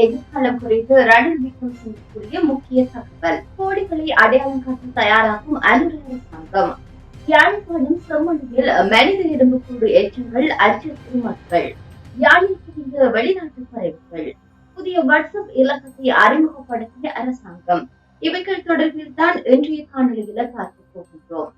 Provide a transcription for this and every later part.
எதிர்காலம் குறித்து ரணில் விக்ரமசிங்கே கூறிய முக்கிய தகவல். கோடிகளை அடையாளம் காட்ட தயாராகும் அலுவலக சங்கம். யாழ்ப்பாணம் செம்மணியில் மனித எலும்புக்கூடு எச்சங்கள் அச்சுறுத்தும் மக்கள். யாழில் குவிந்த வெளிநாட்டு பறவைகள். புதிய வாட்ஸ்அப் இலக்கத்தை அறிமுகப்படுத்திய அரசாங்கம். இவைகள் தொடர்பில் தான் இன்றைய காணொலியில பார்க்க போகின்றோம்.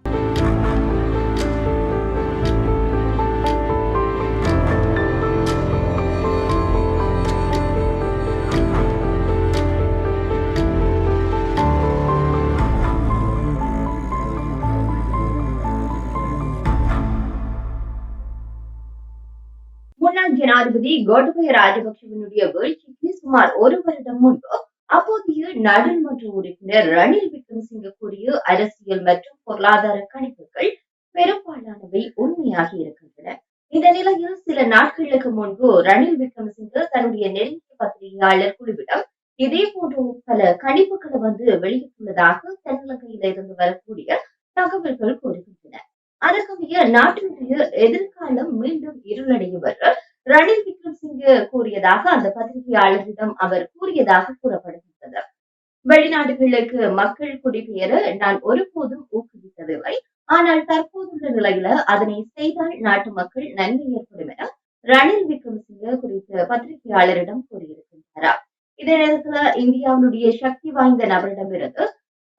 முன்னாள் ஜனாதிபதி கோட்டபய ராஜபக்சவினுடைய வீழ்ச்சிக்கு சுமார் ஒரு வருடம் முன்பு அப்போதைய நாடாளுமன்ற உறுப்பினர் ரணில் விக்ரமசிங்கே கூறிய அரசியல் மற்றும் பொருளாதார கணிப்புகள் பெரும்பாலானவை உண்மையாக இருக்கின்றன. இந்த நிலையில் சில நாட்களுக்கு முன்பு ரணில் விக்ரமசிங்கே தன்னுடைய நெருங்கிய பத்திரிகையாளர் குழுவிடம் இதே போன்ற பல கணிப்புகளை வெளியிட்டுள்ளதாக தென்னிலங்கையில இருந்து வரக்கூடிய தகவல்கள் கூறுகின்றன. அதற்கமைய நாட்டினுடைய எதிர்காலம் மீண்டும் இருளடையும் ரணில் விக்ரமசிங்கே கூறியதாக அந்த பத்திரிகையாளரிடம் அவர் கூறியதாக கூறப்படுகின்றது. வெளிநாடுகளுக்கு மக்கள் குடிபெயர நான் ஒருபோதும் ஊக்குவித்ததில்லை. ஆனால் தற்போதுள்ள நிலையில அதனை செய்தால் நாட்டு மக்கள் நன்மை ஏற்படும் என ரணில் விக்ரமசிங்கே குறித்த பத்திரிகையாளரிடம் கூறியிருக்கின்றார். இதே நேரத்துல இந்தியாவுடைய சக்தி வாய்ந்த நபரிடமிருந்து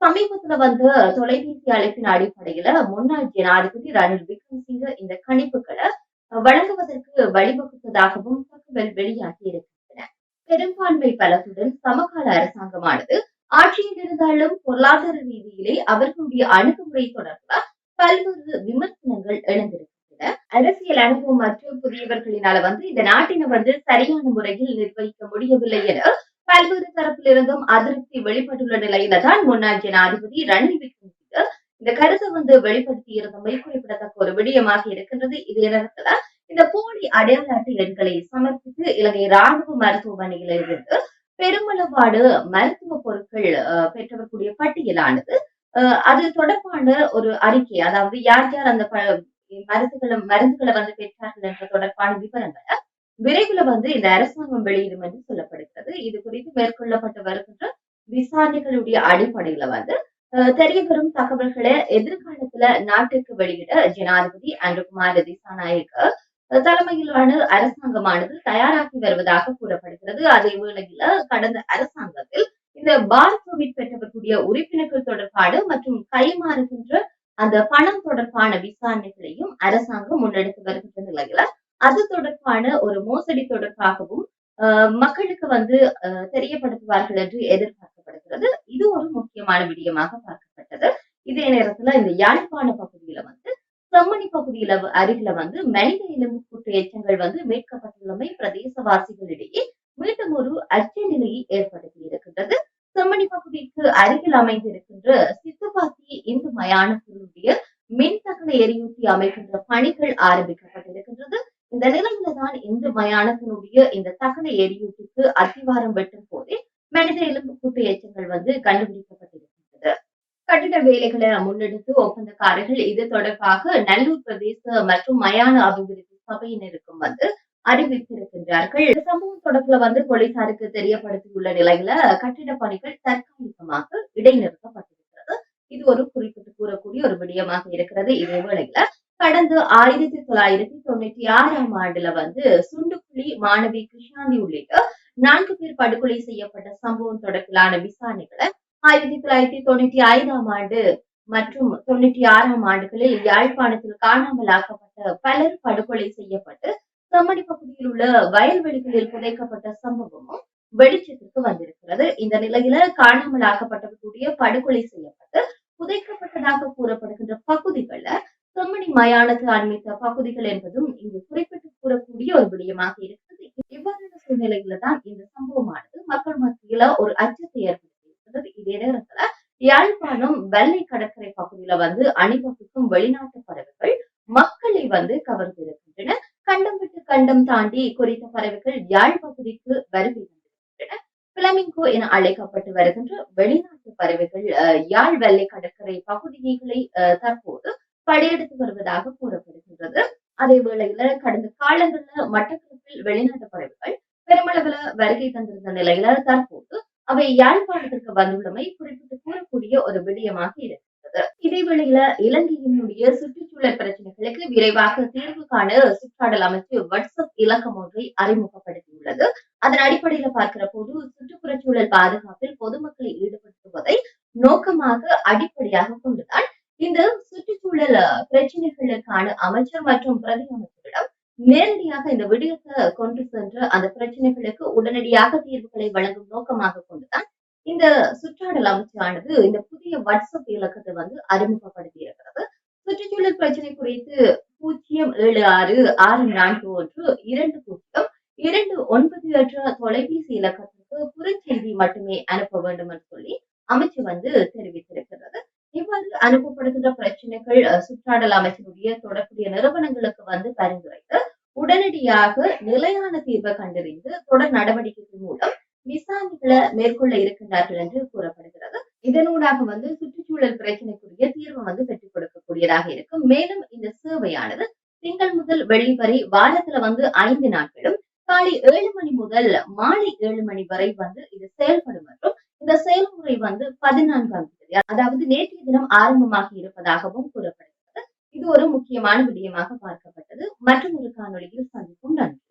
சமீபத்துல தொலைபேசி அழைப்பின் அடிப்படையில முன்னாள் ஜனாதிபதி ரணில் விக்ரமசிங்கே இந்த கணிப்புகளை வழங்குவதற்கு வழிவகுத்ததாகவும் தகவல் வெளியாகி இருக்கின்றன. பெரும்பான்மை பலத்துடன் சமகால அரசாங்கமானது ஆட்சியில் இருந்தாலும் பொருளாதார ரீதியிலே அவர்களுடைய அணுகுமுறை தொடர்பாக பல்வேறு விமர்சனங்கள் எழுந்திருக்கின்றன. அரசியல் அனுபவம் மற்றும் புதியவர்களினால இந்த நாட்டினை சரியான முறையில் நிர்வகிக்க முடியவில்லை என பல்வேறு தரப்பிலிருந்தும் அதிருப்தி வெளிப்பட்டுள்ள நிலையில தான் முன்னாள் ஜனாதிபதி ரணில் விக்ரமசிங்கே இந்த கருத்தை வெளிப்படுத்தி இருந்தமை குறிப்பிடத்தக்க ஒரு விடயமாக இருக்கின்றது. இதே நேரத்துல இந்த போலி அடையாள அட்டை எண்களை சமர்ப்பித்து இலங்கை ராணுவ மருத்துவமனையில இருந்து பெருமளவாடு மருத்துவ பொருட்கள் பெற்றவர்களுடைய பட்டியலானது அது தொடர்பான ஒரு அறிக்கை, அதாவது யார் யார் அந்த மருந்துகளை பெற்றார்கள் என்ற தொடர்பான விவரங்களை விரைவில் இந்த அரசாங்கம் வெளியிடும் என்று சொல்லப்படுகிறது. இது குறித்து மேற்கொள்ளப்பட்டு வருகின்ற விசாரணைகளுடைய அடிப்படையில தெரிய வரும் தகவல்களை எதிர்காலத்துல நாட்டுக்கு வெளியிட ஜனாதிபதி அனுகுமார திசாநாயக்க தலைமையிலான அரசாங்கமானது தயாராகி வருவதாக கூறப்படுகிறது. அதே வேளையில கடந்த அரசாங்கத்தில் இந்த பாரத் பெற்றவர்களுடைய உறுப்பினர்கள் தொடர்பான மற்றும் கைமாறுகின்ற அந்த பணம் தொடர்பான விசாரணைகளையும் அரசாங்கம் முன்னெடுத்து வருகின்ற நிலையில அது தொடர்பான ஒரு மோசடி தொடர்பாகவும் மக்களுக்கு தெரியப்படுத்துவார்கள் என்று எதிர்பார்க்கப்படுகிறது. இது ஒரு முக்கியமான விடயமாக பார்க்கப்பட்டது. இதே நேரத்துல இந்த யாழ்ப்பாண பகுதியில செம்மணி பகுதியில அருகில மனித எலும்புக்கூட்டு எச்சங்கள் மீட்கப்பட்டுள்ளமை பிரதேசவாசிகளிடையே மீண்டும் ஒரு அச்ச நிலையை ஏற்படுத்தி இருக்கின்றது. செம்மணி பகுதிக்கு அருகில் அமைந்திருக்கின்ற சித்துப்பாத்தி இந்து மயானத்தினுடைய மின்தகன எரியூட்டி அமைக்கின்ற பணிகள் ஆரம்பிக்கப்பட்டிருக்கின்றது. இந்த நிலையில்தான் இந்து மயானத்தினுடைய இந்த தகன எரியூட்டுக்கு அத்திவாரம் வெட்டும் போதே மனித எலும்புக்கூட்டு எச்சங்கள் கண்டுபிடிக்கப்பட்டிருக்கின்றது. கட்டிட வேலைகளை முன்னெடுத்து ஒப்பந்தக்காரர்கள் இது தொடர்பாக நல்லூர் பிரதேச மற்றும் மயான அபிவிருத்தி சபையினருக்கும் அறிவித்திருக்கின்றார்கள். இந்த சம்பவம் தொடர்பில் போலீசாருக்கு தெரியப்படுத்தியுள்ள நிலையில கட்டிட பணிகள் தற்காலிகமாக இடைநிறுத்தப்பட்டிருக்கிறது. இது ஒரு குறிப்பிட்டு கூறக்கூடிய ஒரு விடயமாக இருக்கிறது. இதே வேளையில கடந்த 1996ஆம் ஆண்டுல சுண்டுக்குழி மாணவி கிருஷ்ணாந்தி உள்ளிட்ட 4 பேர் படுகொலை செய்யப்பட்ட சம்பவம் தொடர்பிலான விசாரணைகளை 1995ஆம் ஆண்டு மற்றும் 96ஆம் ஆண்டுகளில் யாழ்ப்பாணத்தில் காணாமல் ஆக்கப்பட்ட பலர் படுகொலை செய்யப்பட்டு செம்மணி பகுதியில் உள்ள வயல்வெளிகளில் புதைக்கப்பட்ட சம்பவமும் வெளிச்சத்திற்கு வந்திருக்கிறது. இந்த நிலையில காணாமல் ஆக்கப்பட்டவர்களுடைய படுகொலை செய்யப்பட்டு புதைக்கப்பட்டதாக கூறப்படுகின்ற பகுதிகள்ல செம்மணி மயானத்து அண்மித்த பகுதிகள் என்பதும் இங்கு குறிப்பிட்டு கூறக்கூடிய ஒரு விடயமாக இருக்கிறது. இவ்வாறான சூழ்நிலையில தான் இந்த சம்பவமானது மக்கள் மத்தியில ஒரு அச்சத்தை ஏற்படுத்தி இருக்கிறது. இதே நேரத்துல யாழ்ப்பாணம் வெள்ளை கடற்கரை பகுதியில அணிவகுக்கும் வெளிநாட்டு பறவைகள் மக்களை கவர்ந்திருக்கின்றன. கண்டம் விட்டு கண்டம் தாண்டி குறித்த பறவைகள் யாழ் பகுதிக்கு வருகை வந்திருக்கின்றன. பிளமிங்கோ என அழைக்கப்பட்டு வருகின்ற வெளிநாட்டு பறவைகள் யாழ் வெள்ளை கடற்கரை பகுதிகளை தற்போது படையெடுத்து வருவதாக கூறப்படுகின்றது. அதே வேளையில கடந்த காலங்களில் மட்டக்களப்பில் வெளிநாட்டு பறவைகள் பெருமளவுல வருகை தந்திருந்த நிலையில தற்போது அவை யாழ்ப்பாணத்திற்கு வந்துள்ளமை குறிப்பிட்டு கூறக்கூடிய ஒரு விடயமாக இருக்கிறது. இதேவேளையில இலங்கையினுடைய சுற்றுச்சூழல் பிரச்சனைகளுக்கு விரைவாக தீர்வு காண சுற்றாடல் அமைச்சு வாட்ஸ்அப் இலக்கம் ஒன்றை அறிமுகப்படுத்தியுள்ளது. அதன் அடிப்படையில பார்க்கிற போது சுற்றுப்புறச் சூழல் பாதுகாப்பில் பொதுமக்களை ஈடுபடுத்துவதை நோக்கமாக அடிப்படையாக கொண்டுதான் இந்த சுற்றுச்சூழல் பிரச்சனைகளுக்கான அமைச்சர் மற்றும் பிரதி அமைச்சரிடம் நேரடியாக இந்த விடயத்தை கொண்டு சென்று அந்த பிரச்சனைகளுக்கு உடனடியாக தீர்வுகளை வழங்கும் நோக்கமாக கொண்டுதான் இந்த சுற்றாடல் அமைச்சானது இந்த புதிய வாட்ஸ்அப் இலக்கத்தை அறிமுகப்படுத்தி இருக்கிறது. சுற்றுச்சூழல் பிரச்சனை குறித்து 07664120209 என்ற தொலைபேசி இலக்கத்திற்கு குறுஞ்செய்தி மட்டுமே அனுப்ப வேண்டும் என்று சொல்லி அமைச்சு தெரிவித்திருக்கிறது. இவ்வாறு அனுப்பப்படுகின்ற பிரச்சனைகள் சுற்றாடல் அமைச்சினுடைய தொடர்புடைய நிறுவனங்களுக்கு பரிந்துரைத்து உடனடியாக நிலையான தீர்வை கண்டறிந்து தொடர் நடவடிக்கைகள் மூலம் விசாரணைகளை மேற்கொள்ள இருக்கின்றார்கள் என்று கூறப்படுகிறது. இதனூடாக சுற்றுச்சூழல் பிரச்சனைக்குரிய தீர்வு பெற்றுக் கொடுக்கக்கூடியதாக இருக்கும். மேலும் இந்த சேவையானது திங்கள் முதல் வெள்ளி வரை வாரத்துல 5 நாட்களும் காலை 7 மணி முதல் மாலை 7 மணி வரை இது செயல்படும் என்றும் இந்த செயல்முறை 14ஆம் தேதி அதாவது நேற்றைய தினம் ஆரம்பமாகி இருப்பதாகவும் கூறப்படுகிறது. இது ஒரு முக்கியமான விடயமாக பார்க்கப்பட்டது. மற்றும் ஒரு காணொளியில் சந்திப்போம். நன்றி.